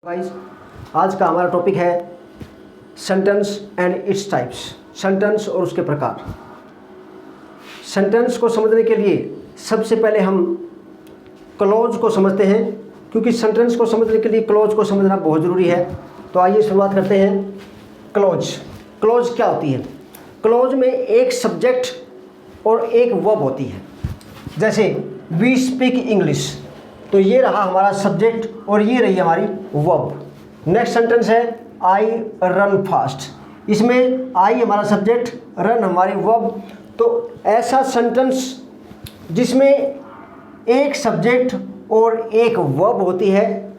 Guys, आज का हमारा टॉपिक है sentence and its types. Sentence और उसके प्रकार। सेंटेंस को समझने के लिए सबसे पहले हम क्लॉज को समझते हैं, क्योंकि सेंटेंस को समझने के लिए क्लॉज को समझना बहुत ज़रूरी है। तो आइए शुरुआत करते हैं। क्लॉज क्या होती है? क्लॉज में एक सब्जेक्ट और एक वर्ब होती है। जैसे वी स्पीक इंग्लिश, तो ये रहा हमारा सब्जेक्ट और ये रही हमारी वर्ब। नेक्स्ट सेंटेंस है आई रन फास्ट। इसमें आई हमारा सब्जेक्ट, रन हमारी वर्ब। तो ऐसा सेंटेंस जिसमें एक सब्जेक्ट और एक वर्ब होती है,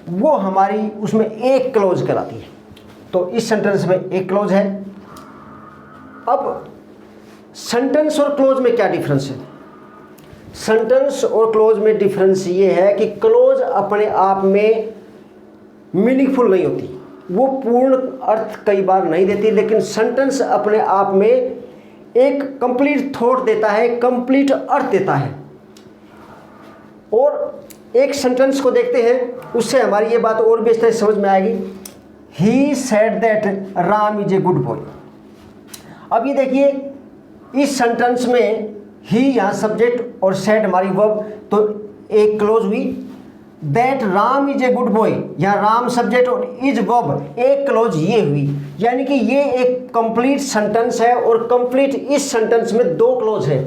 वो हमारी उसमें एक क्लॉज कहलाती है। तो इस सेंटेंस में एक क्लॉज है। अब सेंटेंस और क्लॉज में क्या डिफरेंस है? सेंटेंस और क्लोज में डिफरेंस ये है कि क्लोज अपने आप में मीनिंगफुल नहीं होती, वो पूर्ण अर्थ कई बार नहीं देती, लेकिन सेंटेंस अपने आप में एक कंप्लीट थॉट देता है, कंप्लीट अर्थ देता है। और एक सेंटेंस को देखते हैं, उससे हमारी ये बात और भी अच्छे से समझ में आएगी। He said that Ram is a good boy. अब ये देखिए, इस सेंटेंस में ही यहाँ सब्जेक्ट और सेड हमारी वर्ब, तो एक क्लोज हुई। That Ram is a good boy, यहाँ राम सब्जेक्ट और इज वर्ब, एक क्लोज ये हुई। यानी कि ये एक कंप्लीट सेंटेंस है और कंप्लीट इस सेंटेंस में दो क्लोज है।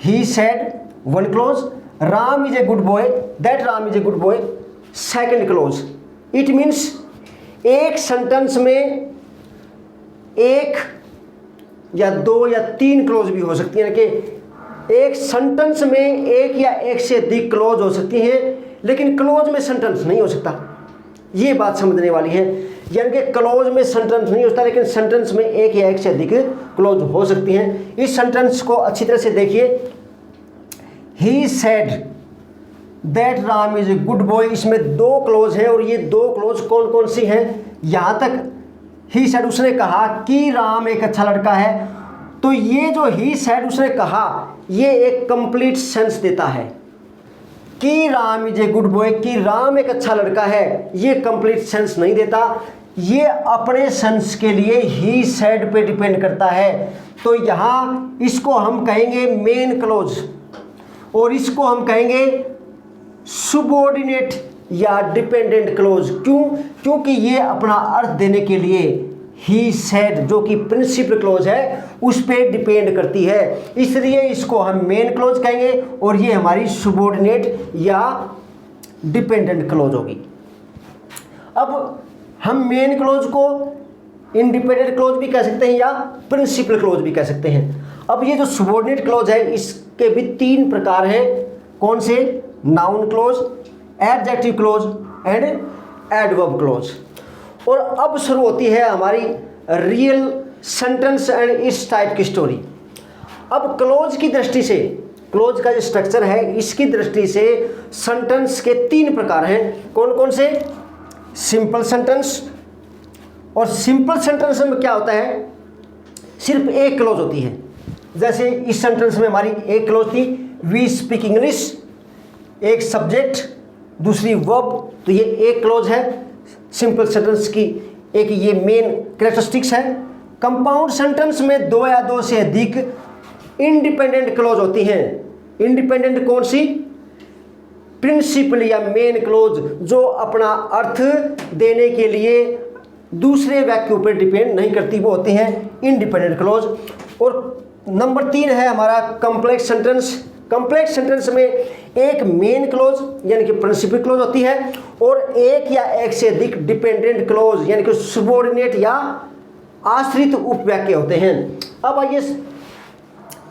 He said one clause, Ram is a good boy, that Ram is a good boy second close. It means एक सेंटेंस में एक या दो या तीन क्लोज भी हो सकती है, कि एक सेंटेंस में एक या एक से अधिक क्लोज हो सकती हैं, लेकिन क्लोज में सेंटेंस नहीं हो सकता। ये बात समझने वाली है। यानी कि क्लोज में सेंटेंस नहीं होता, लेकिन सेंटेंस में एक या एक से अधिक क्लोज हो सकती हैं। इस सेंटेंस को अच्छी तरह से देखिए। He said that Ram is a good boy, इसमें दो क्लोज हैं, और ये दो क्लोज कौन कौन सी हैं? यहाँ तक ही सेड, उसने कहा कि राम एक अच्छा लड़का है। तो ये जो ही सेड उसने कहा, ये एक कंप्लीट सेंस देता है कि Ram is a good boy, कि राम एक अच्छा लड़का है। ये कंप्लीट सेंस नहीं देता, ये अपने सेंस के लिए ही सेड पे डिपेंड करता है। तो यहाँ इसको हम कहेंगे मेन क्लोज, और इसको हम कहेंगे सुबऑर्डिनेट या डिपेंडेंट क्लोज। क्यों? क्योंकि ये अपना अर्थ देने के लिए ही सेड, जो कि प्रिंसिपल क्लोज है, उस पर डिपेंड करती है, इसलिए इसको हम मेन क्लोज कहेंगे, और ये हमारी सुबऑर्डिनेट या डिपेंडेंट क्लोज होगी। अब हम मेन क्लोज को इंडिपेंडेंट क्लोज भी कह सकते हैं या प्रिंसिपल क्लोज भी कह सकते हैं। अब ये जो सुबऑर्डिनेट क्लोज है, इसके भी तीन प्रकार हैं। कौन से? Noun close, adjective close and adverb close. और अब शुरू होती है हमारी real sentence and it's type की स्टोरी। अब क्लोज की दृष्टि से, क्लोज का जो स्ट्रक्चर है, इसकी दृष्टि से सेंटेंस के तीन प्रकार हैं। कौन कौन से? Simple sentence. और सिंपल सेंटेंस में क्या होता है? सिर्फ एक क्लोज होती है। जैसे इस सेंटेंस में हमारी एक क्लोज थी, वी स्पीक इंग्लिश, एक सब्जेक्ट दूसरी वर्ब, तो ये एक क्लोज है। सिंपल सेंटेंस की एक ये मेन कैरेक्टरिस्टिक्स है। कंपाउंड सेंटेंस में दो या दो से अधिक इंडिपेंडेंट क्लोज होती हैं। इंडिपेंडेंट कौन सी? प्रिंसिपल या मेन क्लोज, जो अपना अर्थ देने के लिए दूसरे वाक्यों पर डिपेंड नहीं करती, वो होती हैं इंडिपेंडेंट क्लोज। और नंबर 3 है हमारा कॉम्प्लेक्स सेंटेंस। कॉम्प्लेक्स सेंटेंस में एक मेन क्लोज यानी कि प्रिंसिपल क्लोज होती है, और एक या एक से अधिक डिपेंडेंट क्लोज यानी कि सबऑर्डिनेट या आश्रित उपवाक्य होते हैं। अब आइए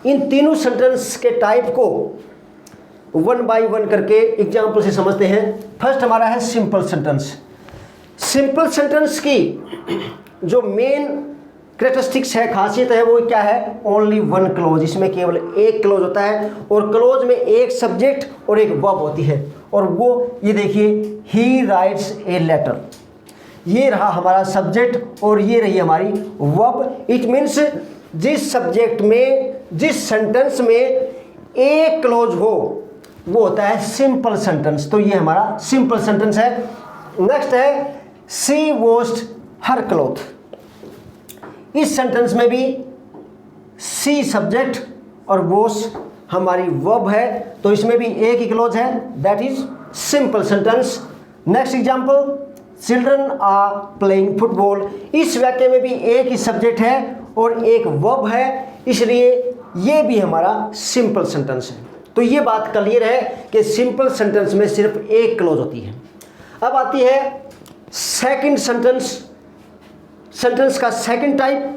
इन तीनों सेंटेंस के टाइप को वन बाय वन करके एग्जाम्पल से समझते हैं। फर्स्ट हमारा है सिंपल सेंटेंस। सिंपल सेंटेंस की जो मेन कैरेक्टरिस्टिक्स है, खासियत है, वो क्या है? Only one clause. इसमें केवल एक क्लोज होता है, और क्लोज में एक सब्जेक्ट और एक वर्ब होती है। और वो ये देखिए, ही राइट्स ए लेटर, ये रहा हमारा सब्जेक्ट और ये रही हमारी वर्ब। इट मीन्स जिस सब्जेक्ट में, जिस सेंटेंस में एक क्लोज हो, वो होता है सिंपल सेंटेंस। तो ये हमारा सिंपल सेंटेंस है। नेक्स्ट है शी वॉश्ड हर क्लॉथ। इस सेंटेंस में भी शी सब्जेक्ट और वॉश हमारी वर्ब है, तो इसमें भी एक ही क्लॉज है, that is simple sentence. Next example, children are playing football. इस वाक्य में भी एक ही सब्जेक्ट है और एक वर्ब है, इसलिए ये भी हमारा सिंपल सेंटेंस है। तो ये बात क्लियर है कि सिंपल सेंटेंस में सिर्फ एक क्लॉज होती है। अब आती है सेकंड सेंटेंस। सेंटेंस का सेकंड टाइप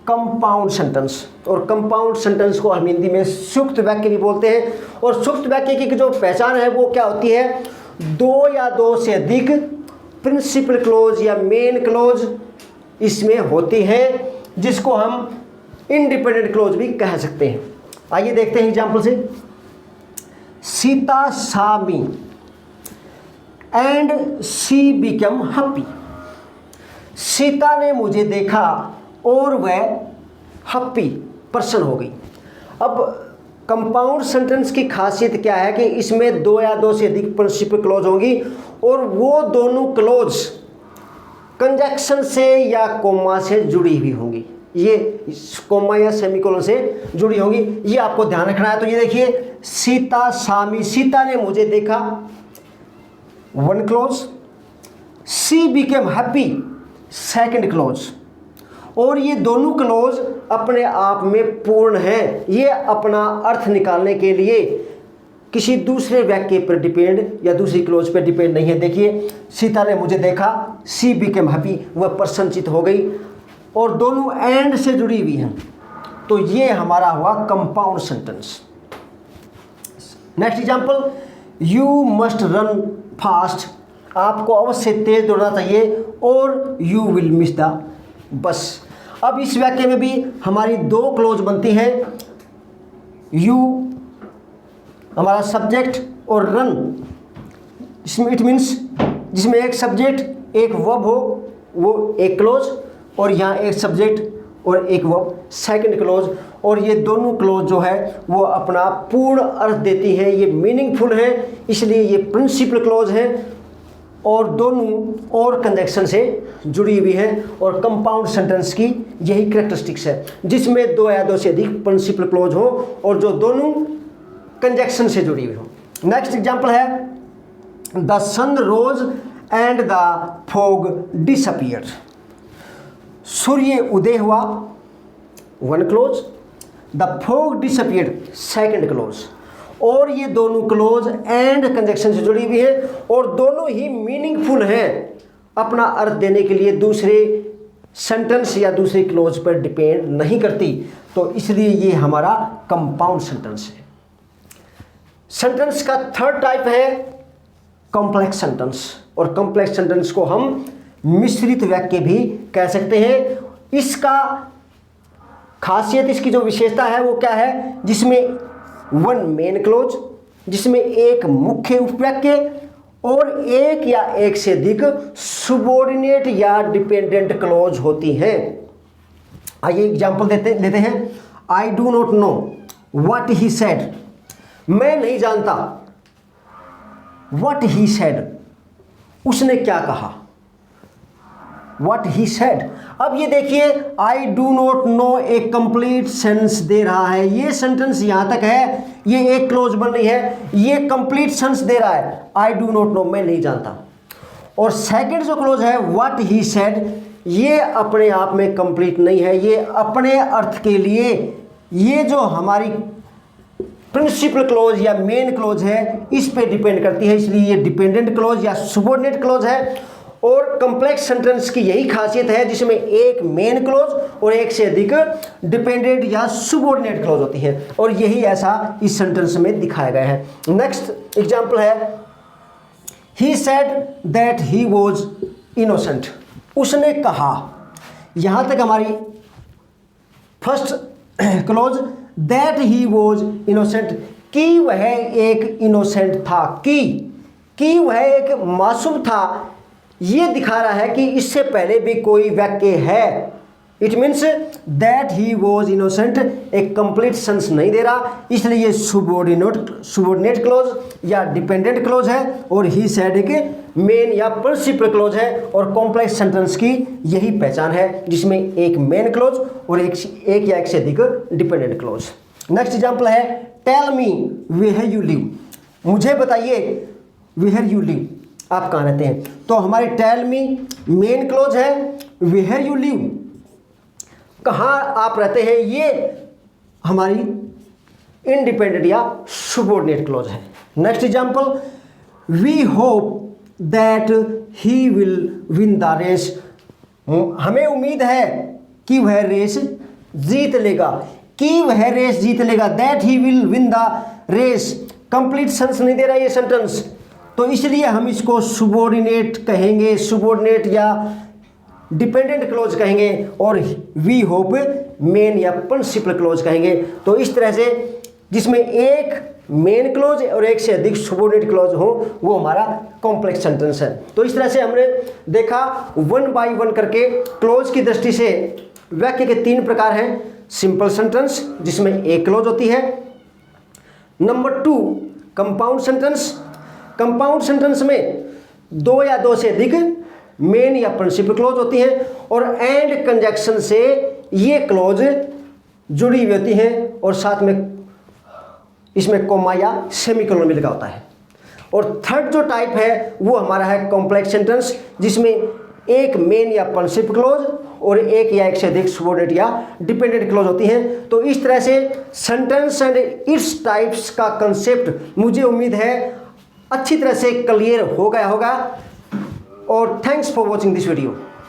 कंपाउंड सेंटेंस, और कंपाउंड सेंटेंस को हम हिंदी में सुक्त वाक्य भी बोलते हैं। और सुक्त वाक्य की जो पहचान है वो क्या होती है, दो या दो से अधिक प्रिंसिपल क्लोज या मेन क्लोज इसमें होती है, जिसको हम इंडिपेंडेंट क्लोज भी कह सकते हैं। आइए देखते हैं एग्जाम्पल से। Sita saw me and she became happy। Sita ने मुझे देखा और वह हैप्पी प्रसन्न हो गई। अब कंपाउंड सेंटेंस की खासियत क्या है कि इसमें दो या दो से अधिक प्रिंसिपल क्लोज होंगी और वो दोनों क्लोज कंजक्शन से या कोमा से जुड़ी हुई होंगी। ये कोमा या सेमीकोलन से जुड़ी होंगी, ये आपको ध्यान रखना है। तो ये देखिए, सीता saw me, सीता ने मुझे देखा, one clause. She became happy, second clause. और ये दोनों क्लोज अपने आप में पूर्ण हैं, ये अपना अर्थ निकालने के लिए किसी दूसरे वाक्य पर डिपेंड या दूसरी क्लोज पर डिपेंड नहीं है। देखिए, सीता ने मुझे देखा, शी बिकेम हैप्पी, वह प्रसन्नचित हो गई, और दोनों एंड से जुड़ी हुई हैं। तो ये हमारा हुआ compound sentence. Next example, you must run fast. आपको अवश्य तेज दौड़ना चाहिए, और you will miss the bus. अब इस वाक्य में भी हमारी दो क्लोज बनती हैं, यू हमारा सब्जेक्ट और रन, इसमें इट मीन्स जिसमें एक सब्जेक्ट एक वर्ब हो वो एक क्लोज, और यहाँ एक सब्जेक्ट और एक वर्ब सेकंड क्लोज। और ये दोनों क्लोज जो है वो अपना पूर्ण अर्थ देती हैं, ये मीनिंगफुल है, इसलिए ये प्रिंसिपल क्लोज हैं, और दोनों और कंजक्शन से जुड़ी हुई है। और कंपाउंड सेंटेंस की यही कैरेक्टरिस्टिक्स है, जिसमें दो या दो से अधिक प्रिंसिपल क्लोज हो और जो दोनों कंजक्शन से जुड़ी हुई हो। नेक्स्ट एग्जांपल है, the sun rose and the fog disappeared. सूर्य उदय हुआ, one clause. The fog disappeared, second clause. और ये दोनों क्लोज एंड कंजक्शन से जुड़ी हुई है और दोनों ही मीनिंगफुल हैं, अपना अर्थ देने के लिए दूसरे सेंटेंस या दूसरे क्लोज पर डिपेंड नहीं करती। तो इसलिए ये हमारा कंपाउंड सेंटेंस है। सेंटेंस का थर्ड टाइप है कॉम्प्लेक्स सेंटेंस, और कॉम्प्लेक्स सेंटेंस को हम मिश्रित वाक्य भी कह सकते हैं। इसका खासियत, इसकी जो विशेषता है वो क्या है, जिसमें वन मेन क्लोज, जिसमें एक मुख्य उपवाक्य और एक या एक से अधिक सुबॉर्डिनेट या डिपेंडेंट क्लोज होती हैं। आइए एग्जांपल लेते हैं। I do not know what he said. मैं नहीं जानता व्हाट ही सेड, उसने क्या कहा, व्हाट ही सेड। अब ये देखिए, आई डू नॉट नो एक कंप्लीट सेंस दे रहा है। ये सेंटेंस यहां तक है, ये एक क्लोज बन रही है, ये कंप्लीट सेंस दे रहा है, आई डू नॉट नो मैं नहीं जानता। और सेकंड जो क्लोज है व्हाट ही सेड, ये अपने आप में कंप्लीट नहीं है, ये अपने अर्थ के लिए ये जो हमारी प्रिंसिपल क्लोज या मेन क्लोज है इस पे डिपेंड करती है, इसलिए ये डिपेंडेंट क्लोज या सुबॉर्डिनेट क्लोज है। और कॉम्प्लेक्स सेंटेंस की यही खासियत है, जिसमें एक मेन क्लोज और एक से अधिक डिपेंडेंट या सुबॉर्डिनेट क्लोज होती है, और यही ऐसा इस सेंटेंस में दिखाया गया है। नेक्स्ट एग्जांपल है, he said that he was innocent. उसने कहा, यहां तक हमारी first close that he was innocent, कि वह एक इनोसेंट था, कि वह एक मासूम था। ये दिखा रहा है कि इससे पहले भी कोई वाक्य है it means that he was innocent एक कंप्लीट सेंस नहीं दे रहा, इसलिए ये सुबोर्डिनेट क्लोज या डिपेंडेंट क्लोज है, और ही सेड एक मेन या प्रिंसिपल क्लोज है। और कॉम्प्लेक्स सेंटेंस की यही पहचान है, जिसमें एक मेन क्लोज और एक या एक से अधिक डिपेंडेंट क्लोज। नेक्स्ट एग्जाम्पल है tell me where you live, मुझे बताइए वेयर यू लिव, आप कहाँ रहते हैं। तो हमारी टेल मी मेन क्लोज है, वेयर यू लिव कहाँ आप रहते हैं ये हमारी इंडिपेंडेंट या सुबोर्डिनेट क्लोज है। Next example we hope that he will win the race, हमें उम्मीद है कि वह रेस जीत लेगा, कि वह रेस जीत लेगा। That he will win the race complete sense नहीं दे रहा ये सेंटेंस, तो इसलिए हम इसको सुबोर्डिनेट कहेंगे, सुबोर्डिनेट या डिपेंडेंट क्लोज कहेंगे, और वी होप मेन या प्रिंसिपल क्लोज कहेंगे। तो इस तरह से जिसमें एक मेन क्लोज और एक से अधिक सुबोर्डिनेट क्लोज हो वो हमारा कॉम्प्लेक्स सेंटेंस है। तो इस तरह से हमने देखा वन बाय वन करके क्लोज की दृष्टि से वाक्य के 3 प्रकार हैं। सिंपल सेंटेंस जिसमें एक क्लोज होती है, number 2 compound sentence, compound sentence में 2 या 2 से अधिक मेन या प्रिंसिपल क्लोज होती हैं, और एंड कंजक्शन से ये क्लोज जुड़ी हुई होती हैं और साथ में इसमें कोमा या सेमीकोलन भी लगा होता है। और थर्ड जो टाइप है वो हमारा है कॉम्प्लेक्स सेंटेंस, जिसमें एक मेन या प्रिंसिपल क्लोज और एक या एक से अधिक सुबोर्डिनेट या डिपेंडेंट क्लोज होती हैं। तो इस तरह से सेंटेंस एंड इट्स टाइप्स का कंसेप्ट मुझे उम्मीद है अच्छी तरह से क्लियर हो गया होगा। और thanks for watching this video.